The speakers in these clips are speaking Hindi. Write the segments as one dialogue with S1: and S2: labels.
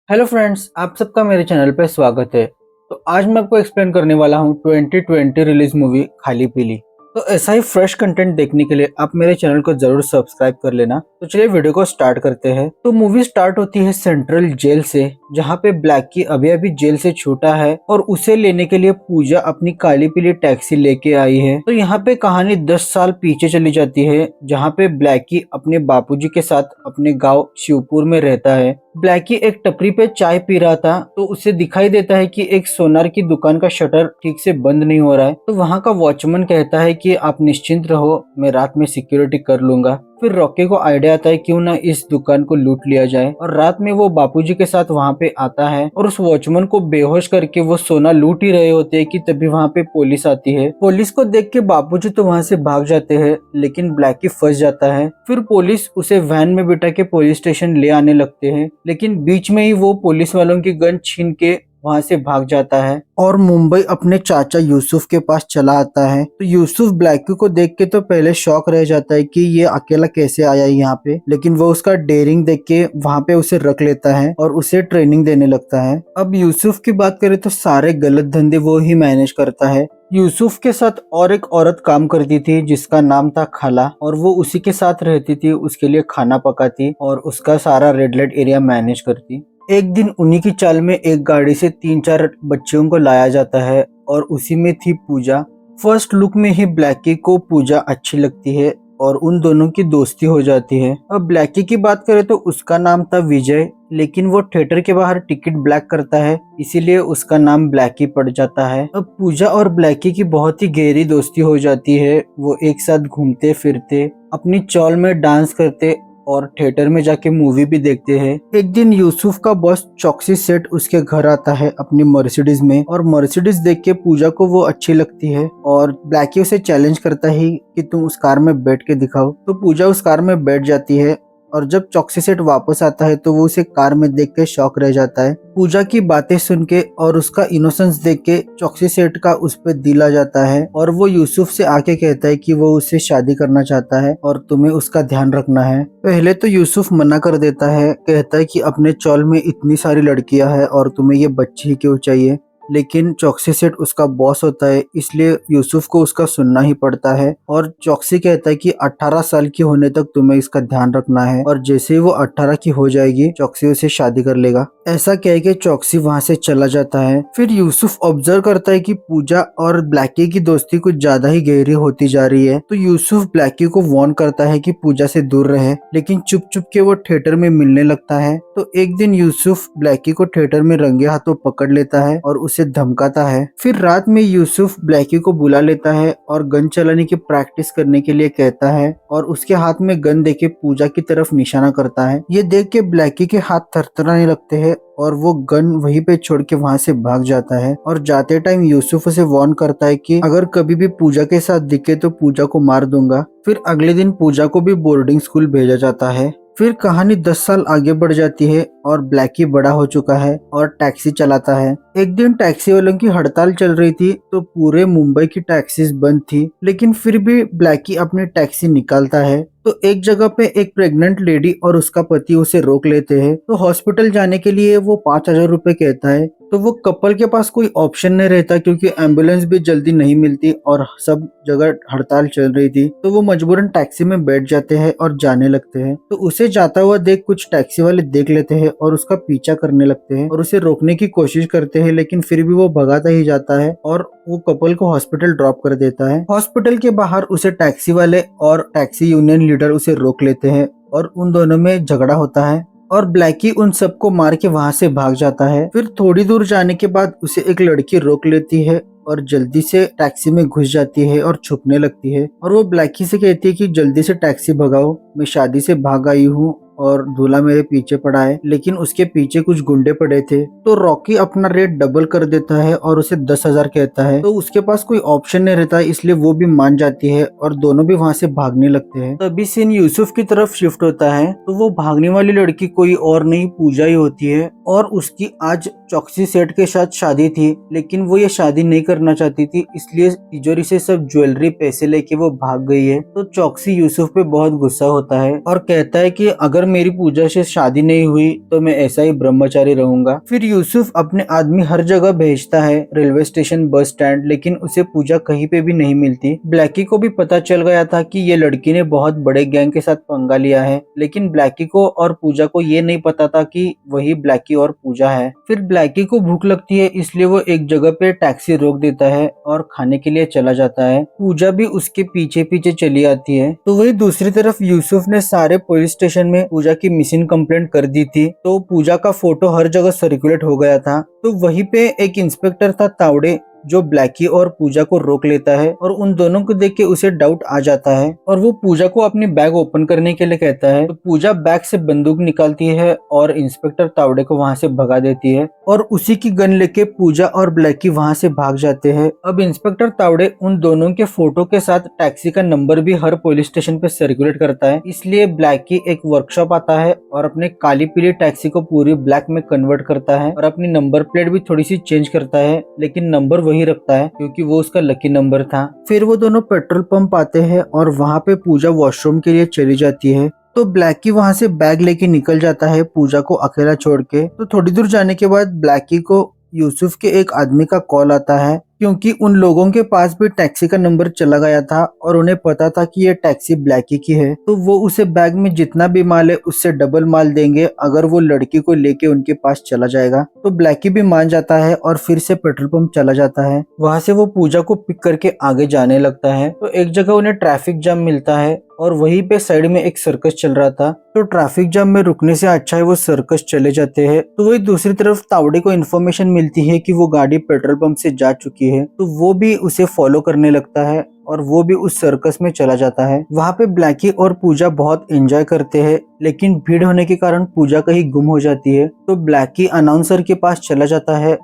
S1: हेलो फ्रेंड्स, आप सबका मेरे चैनल पे स्वागत है। तो आज मैं आपको एक्सप्लेन करने वाला हूँ 2020 रिलीज मूवी खाली पीली। तो ऐसा ही फ्रेश कंटेंट देखने के लिए आप मेरे चैनल को जरूर सब्सक्राइब कर लेना। तो चलिए वीडियो को स्टार्ट करते हैं। तो मूवी स्टार्ट होती है सेंट्रल जेल से, जहाँ पे ब्लैकी अभी अभी जेल से छूटा है और उसे लेने के लिए पूजा अपनी काली पीली टैक्सी लेके आई है। तो यहाँ पे कहानी 10 साल पीछे चली जाती है, जहाँ पे ब्लैकी अपने बापूजी के साथ अपने गांव शिवपुर में रहता है। ब्लैकी एक टपरी पे चाय पी रहा था, तो उसे दिखाई देता है कि एक सोनार की दुकान का शटर ठीक से बंद नहीं हो रहा है। तो वहाँ का वॉचमैन कहता है कि आप निश्चिंत रहो, मैं रात में सिक्योरिटी कर लूंगा। फिर रॉकी को आइडिया आता है क्यों ना इस दुकान को लूट लिया जाए, और रात में वो बापूजी के साथ वहाँ पे आता है और उस वॉचमैन को बेहोश करके वो सोना लूट ही रहे होते हैं कि तभी वहाँ पे पुलिस आती है। पुलिस को देख के बापूजी तो वहाँ से भाग जाते हैं, लेकिन ब्लैकी फंस जाता है। फिर पुलिस उसे वैन में बिठा के पुलिस स्टेशन ले आने लगते हैं, लेकिन बीच में ही वो पुलिस वालों की गन छीन के वहां से भाग जाता है और मुंबई अपने चाचा यूसुफ के पास चला आता है। तो यूसुफ ब्लैकी को देख के तो पहले शॉक रह जाता है कि ये अकेला कैसे आया यहाँ पे, लेकिन वो उसका डेयरिंग देख के वहाँ पे उसे रख लेता है और उसे ट्रेनिंग देने लगता है। अब यूसुफ की बात करें तो सारे गलत धंधे वो ही मैनेज करता है। यूसुफ के साथ और एक औरत काम करती थी जिसका नाम था खाला, और वो उसी के साथ रहती थी, उसके लिए खाना पकाती और उसका सारा रेड लाइट एरिया मैनेज करती। एक दिन उन्हीं की चाल में एक गाड़ी से 3-4 बच्चियों को लाया जाता है और उसी में थी पूजा। फर्स्ट लुक में ही ब्लैकी को पूजा अच्छी लगती है और उन दोनों की दोस्ती हो जाती है। अब ब्लैकी की बात करें तो उसका नाम था विजय, लेकिन वो थिएटर के बाहर टिकट ब्लैक करता है, इसीलिए उसका नाम ब्लैकी पड़ जाता है। अब पूजा और ब्लैकी की बहुत ही गहरी दोस्ती हो जाती है। वो एक साथ घूमते फिरते, अपनी चौल में डांस करते और थिएटर में जाके मूवी भी देखते हैं। एक दिन यूसुफ का बॉस चौकसी सेठ उसके घर आता है अपनी मर्सिडीज में, और मर्सिडीज देख के पूजा को वो अच्छी लगती है और ब्लैकी उसे चैलेंज करता है कि तुम उस कार में बैठ के दिखाओ। तो पूजा उस कार में बैठ जाती है और जब चौकसी सेठ वापस आता है तो वो उसे कार में देख के शॉक रह जाता है। पूजा की बातें सुन के और उसका इनोसेंस देख के चौकसी सेठ का उस पर दिल आ जाता है और वो यूसुफ से आके कहता है कि वो उससे शादी करना चाहता है और तुम्हें उसका ध्यान रखना है। पहले तो यूसुफ मना कर देता है, कहता है कि अपने चौल में इतनी सारी लड़कियां हैं और तुम्हें ये बच्ची ही क्यों चाहिए, लेकिन चौकसी सेठ उसका बॉस होता है, इसलिए यूसुफ को उसका सुनना ही पड़ता है। और चौकसी कहता है कि 18 साल की होने तक तुम्हें इसका ध्यान रखना है, और जैसे ही वो 18 की हो जाएगी चौकसी उसे शादी कर लेगा। ऐसा कह के चौकसी वहाँ से चला जाता है। फिर यूसुफ ऑब्जर्व करता है कि पूजा और ब्लैकी की दोस्ती कुछ ज्यादा ही गहरी होती जा रही है। तो यूसुफ ब्लैकी को वार्न करता है कि पूजा से दूर रहे, लेकिन चुप चुप के वो थिएटर में मिलने लगता है। तो एक दिन यूसुफ ब्लैकी को थिएटर में रंगे हाथों पकड़ लेता है और उसे धमकाता है। फिर रात में यूसुफ ब्लैकी को बुला लेता है और गन चलाने की प्रैक्टिस करने के लिए कहता है, और उसके हाथ में गन देके पूजा की तरफ निशाना करता है। ये देख के ब्लैकी के हाथ थरथराने लगते हैं और वो गन वहीं पे छोड़ के वहाँ से भाग जाता है। और जाते टाइम यूसुफ उसे वार्न करता है कि अगर कभी भी पूजा के साथ दिखे तो पूजा को मार दूंगा। फिर अगले दिन पूजा को भी बोर्डिंग स्कूल भेजा जाता है। फिर कहानी 10 साल आगे बढ़ जाती है और ब्लैकी बड़ा हो चुका है और टैक्सी चलाता है। एक दिन टैक्सी वालों की हड़ताल चल रही थी, तो पूरे मुंबई की टैक्सीज बंद थी, लेकिन फिर भी ब्लैकी अपनी टैक्सी निकालता है। तो एक जगह पे एक प्रेग्नेंट लेडी और उसका पति उसे रोक लेते हैं। तो हॉस्पिटल जाने के लिए वो 5,000 रुपए कहता है। तो वो कपल के पास कोई ऑप्शन नहीं रहता, क्योंकि एम्बुलेंस भी जल्दी नहीं मिलती और सब जगह हड़ताल चल रही थी। तो वो मजबूरन टैक्सी में बैठ जाते हैं और जाने लगते हैं। तो उसे जाता हुआ देख कुछ टैक्सी वाले देख लेते हैं और उसका पीछा करने लगते हैं और उसे रोकने की कोशिश करते हैं, लेकिन फिर भी वो भगाता ही जाता है और वो कपल को हॉस्पिटल ड्रॉप कर देता है। हॉस्पिटल के बाहर उसे टैक्सी वाले और टैक्सी यूनियन लीडर उसे रोक लेते हैं और उन दोनों में झगड़ा होता है और ब्लैकी उन सबको मार के वहां से भाग जाता है। फिर थोड़ी दूर जाने के बाद उसे एक लड़की रोक लेती है और जल्दी से टैक्सी में घुस जाती है और छुपने लगती है, और वो ब्लैकी से कहती है कि जल्दी से टैक्सी भगाओ, मैं शादी से भाग आई हूँ और दूल्हा मेरे पीछे पड़ा है। लेकिन उसके पीछे कुछ गुंडे पड़े थे। तो रॉकी अपना रेट डबल कर देता है और उसे 10,000 कहता है। तो उसके पास कोई ऑप्शन नहीं रहता, इसलिए वो भी मान जाती है और दोनों भी वहाँ से भागने लगते हैं। तभी सीन यूसुफ की तरफ शिफ्ट होता है। तो वो भागने वाली लड़की कोई और नहीं पूजा ही होती है, और उसकी आज चॉक्सी सेठ के साथ शादी थी, लेकिन वो ये शादी नहीं करना चाहती थी, इसलिए तिजोरी से सब ज्वेलरी पैसे लेके वो भाग गई है। तो चॉक्सी यूसुफ पे बहुत गुस्सा होता है और कहता है कि अगर मेरी पूजा से शादी नहीं हुई तो मैं ऐसा ही ब्रह्मचारी रहूंगा। फिर यूसुफ अपने आदमी हर जगह भेजता है, रेलवे स्टेशन, बस स्टैंड, लेकिन उसे पूजा कहीं पे भी नहीं मिलती। ब्लैकी को भी पता चल गया था कि ये लड़की ने बहुत बड़े गैंग के साथ पंगा लिया है, लेकिन ब्लैकी को और पूजा को ये नहीं पता था कि वही ब्लैकी और पूजा है। फिर ब्लैकी को भूख लगती है, इसलिए वो एक जगह पे टैक्सी रोक देता है और खाने के लिए चला जाता है। पूजा भी उसके पीछे पीछे चली आती है। तो वही दूसरी तरफ यूसुफ ने सारे पुलिस स्टेशन में पूजा की मिसिंग कंप्लेंट कर दी थी, तो पूजा का फोटो हर जगह सर्कुलेट हो गया था। तो वहीं पे एक इंस्पेक्टर था तावड़े, जो ब्लैकी और पूजा को रोक लेता है और उन दोनों को देख के उसे डाउट आ जाता है और वो पूजा को अपनी बैग ओपन करने के लिए कहता है। तो पूजा बैग से बंदूक निकालती है और इंस्पेक्टर तावड़े को वहां से भगा देती है और उसी की गन लेके पूजा और ब्लैकी वहां से भाग जाते हैं। अब इंस्पेक्टर तावड़े उन दोनों के फोटो के साथ टैक्सी का नंबर भी हर पुलिस स्टेशन पे सर्कुलेट करता है, इसलिए ब्लैकी एक वर्कशॉप आता है और अपने काली पीली टैक्सी को पूरी ब्लैक में कन्वर्ट करता है और अपनी नंबर प्लेट भी थोड़ी सी चेंज करता है, लेकिन नंबर वही रखता है क्योंकि वो उसका लकी नंबर था। फिर वो दोनों पेट्रोल पंप आते हैं और वहाँ पे पूजा वॉशरूम के लिए चली जाती है। तो ब्लैकी वहाँ से बैग लेके निकल जाता है पूजा को अकेला छोड़ के। तो थोड़ी दूर जाने के बाद ब्लैकी को यूसुफ के एक आदमी का कॉल आता है, क्योंकि उन लोगों के पास भी टैक्सी का नंबर चला गया था और उन्हें पता था कि ये टैक्सी ब्लैकी की है। तो वो उसे बैग में जितना भी माल है उससे डबल माल देंगे अगर वो लड़की को लेके उनके पास चला जाएगा। तो ब्लैकी भी मान जाता है और फिर से पेट्रोल पंप चला जाता है। वहां से वो पूजा को पिक करके आगे जाने लगता है। तो एक जगह उन्हें ट्रैफिक जाम मिलता है और वहीं पे साइड में एक सर्कस चल रहा था। तो ट्रैफिक जाम में रुकने से अच्छा है वो सर्कस चले जाते हैं। तो वही दूसरी तरफ तावड़े को इन्फॉर्मेशन मिलती है कि वो गाड़ी पेट्रोल पंप से जा चुकी है, तो वो भी उसे फॉलो करने लगता है और वो भी उस सर्कस में चला जाता है। वहाँ पे ब्लैकी और पूजा बहुत एंजॉय करते हैं, लेकिन भीड़ होने के कारण पूजा कहीं गुम हो जाती है। तो ब्लैकी अनाउंसर के पास चला जाता है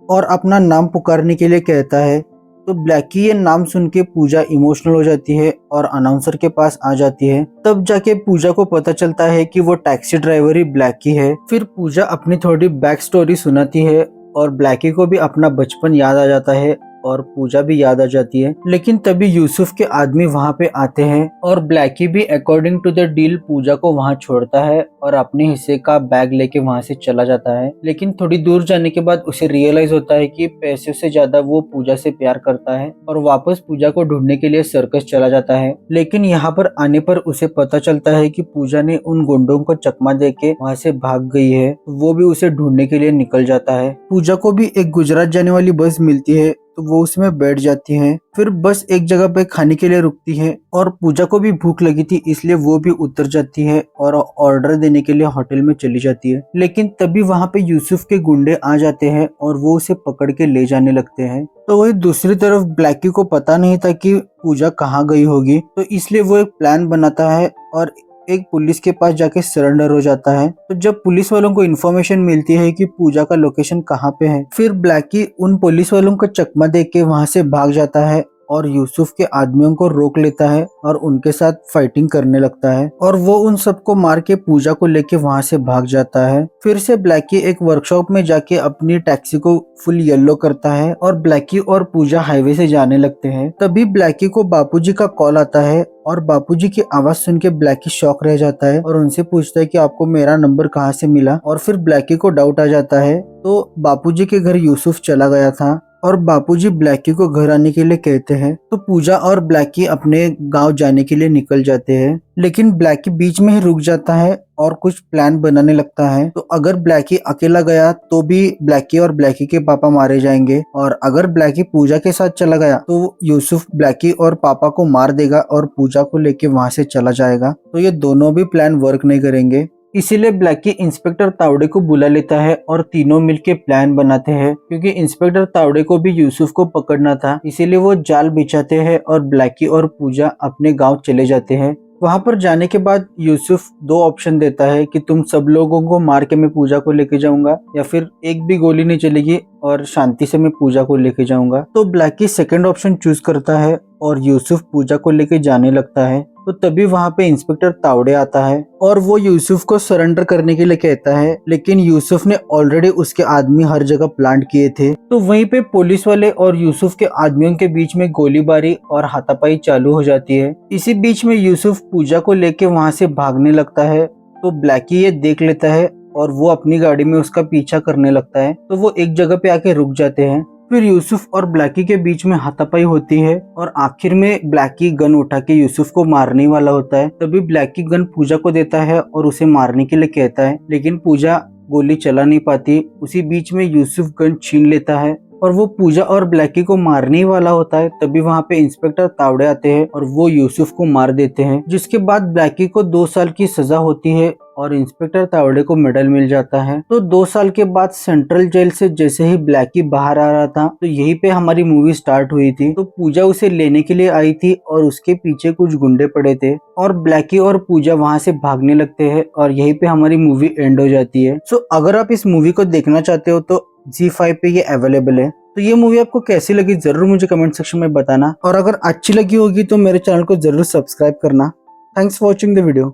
S1: और अपना नाम पुकारने के लिए कहता है। तो ब्लैकी ये नाम सुन के पूजा इमोशनल हो जाती है और अनाउंसर के पास आ जाती है। तब जाके पूजा को पता चलता है कि वो टैक्सी ड्राइवर ही ब्लैकी है। फिर पूजा अपनी थोड़ी बैक स्टोरी सुनाती है और ब्लैकी को भी अपना बचपन याद आ जाता है और पूजा भी याद आ जाती है। लेकिन तभी यूसुफ के आदमी वहाँ पे आते हैं और ब्लैकी भी अकॉर्डिंग टू द डील पूजा को वहाँ छोड़ता है और अपने हिस्से का बैग लेके वहाँ से चला जाता है। लेकिन थोड़ी दूर जाने के बाद उसे रियलाइज होता है कि पैसे से ज्यादा वो पूजा से प्यार करता है और वापस पूजा को ढूंढने के लिए सर्कस चला जाता है। लेकिन यहाँ पर आने पर उसे पता चलता है कि पूजा ने उन गुंडों को चकमा देके वहाँ से भाग गई है। वो भी उसे ढूंढने के लिए निकल जाता है। पूजा को भी एक गुजरात जाने वाली बस मिलती है, तो वो उसमें बैठ जाती है। फिर बस एक जगह पे खाने के लिए रुकती है और पूजा को भी भूख लगी थी, इसलिए वो भी उतर जाती है और ऑर्डर देने के लिए होटल में चली जाती है। लेकिन तभी वहाँ पे यूसुफ के गुंडे आ जाते हैं और वो उसे पकड़ के ले जाने लगते हैं। तो वही दूसरी तरफ ब्लैकी को पता नहीं था कि पूजा कहाँ गई होगी, तो इसलिए वो एक प्लान बनाता है और एक पुलिस के पास जाके सरेंडर हो जाता है। तो जब पुलिस वालों को इन्फॉर्मेशन मिलती है कि पूजा का लोकेशन कहाँ पे है, फिर ब्लैकी उन पुलिस वालों को चकमा देके के वहां से भाग जाता है और यूसुफ के आदमियों को रोक लेता है और उनके साथ फाइटिंग करने लगता है और वो उन सबको मार के पूजा को लेके वहां से भाग जाता है। फिर से ब्लैकी एक वर्कशॉप में जाके अपनी टैक्सी को फुल येलो करता है और ब्लैकी और पूजा हाईवे से जाने लगते हैं। तभी ब्लैकी को बापूजी का कॉल आता है और बापूजी की आवाज सुन के ब्लैकी शॉक रह जाता है और उनसे पूछता है कि आपको मेरा नंबर कहाँ से मिला। और फिर ब्लैकी को डाउट आ जाता है। तो बापूजी के घर यूसुफ चला गया था और बापूजी ब्लैकी को घर आने के लिए कहते हैं। तो पूजा और ब्लैकी अपने गांव जाने के लिए निकल जाते हैं, लेकिन ब्लैकी बीच में ही रुक जाता है और कुछ प्लान बनाने लगता है। तो अगर ब्लैकी अकेला गया तो भी ब्लैकी और ब्लैकी के पापा मारे जाएंगे, और अगर ब्लैकी पूजा के साथ चला गया तो यूसुफ ब्लैकी और पापा को मार देगा और पूजा को लेके वहां से चला जाएगा। तो ये दोनों भी प्लान वर्क नहीं करेंगे। इसीलिए ब्लैकी इंस्पेक्टर तावड़े को बुला लेता है और तीनों मिलके प्लान बनाते हैं, क्योंकि इंस्पेक्टर तावड़े को भी यूसुफ को पकड़ना था। इसीलिए वो जाल बिछाते हैं और ब्लैकी और पूजा अपने गांव चले जाते हैं। वहां पर जाने के बाद यूसुफ 2 ऑप्शन देता है कि तुम सब लोगों को मार के मैं पूजा को लेके जाऊंगा, या फिर एक भी गोली नहीं चलेगी और शांति से मैं पूजा को लेके जाऊंगा। तो ब्लैकी सेकंड ऑप्शन चूज करता है और यूसुफ पूजा को लेके जाने लगता है। तो तभी वहाँ पे इंस्पेक्टर तावड़े आता है और वो यूसुफ को सरेंडर करने के लिए कहता है, लेकिन यूसुफ ने ऑलरेडी उसके आदमी हर जगह प्लांट किए थे। तो वहीं पे पुलिस वाले और यूसुफ के आदमियों के बीच में गोलीबारी और हाथापाई चालू हो जाती है। इसी बीच में यूसुफ पूजा को लेके वहाँ से भागने लगता है, तो ब्लैकी ये देख लेता है और वो अपनी गाड़ी में उसका पीछा करने लगता है। तो वो एक जगह पे आके रुक जाते हैं। फिर यूसुफ और ब्लैकी के बीच में हाथापाई होती है और आखिर में ब्लैकी गन उठा के यूसुफ को मारने वाला होता है। तभी ब्लैकी गन पूजा को देता है और उसे मारने के लिए कहता है, लेकिन पूजा गोली चला नहीं पाती। उसी बीच में यूसुफ गन छीन लेता है और वो पूजा और ब्लैकी को मारने ही वाला होता है। तभी वहाँ पे इंस्पेक्टर तावड़े आते हैं और वो यूसुफ को मार देते हैं, जिसके बाद ब्लैकी को 2 साल की सजा होती है और इंस्पेक्टर तावड़े को मेडल मिल जाता है। तो 2 साल के बाद सेंट्रल जेल से जैसे ही ब्लैकी बाहर आ रहा था, तो यहीं पे हमारी मूवी स्टार्ट हुई थी। तो पूजा उसे लेने के लिए आई थी और उसके पीछे कुछ गुंडे पड़े थे और ब्लैकी और पूजा वहाँ से भागने लगते हैं और यहीं पे हमारी मूवी एंड हो जाती है। सो अगर आप इस मूवी को देखना चाहते हो तो ZEE5 पे ये अवेलेबल है। तो ये मूवी आपको कैसी लगी जरूर मुझे कमेंट सेक्शन में बताना, और अगर अच्छी लगी होगी तो मेरे चैनल को जरूर सब्सक्राइब करना। Thanks for watching the video.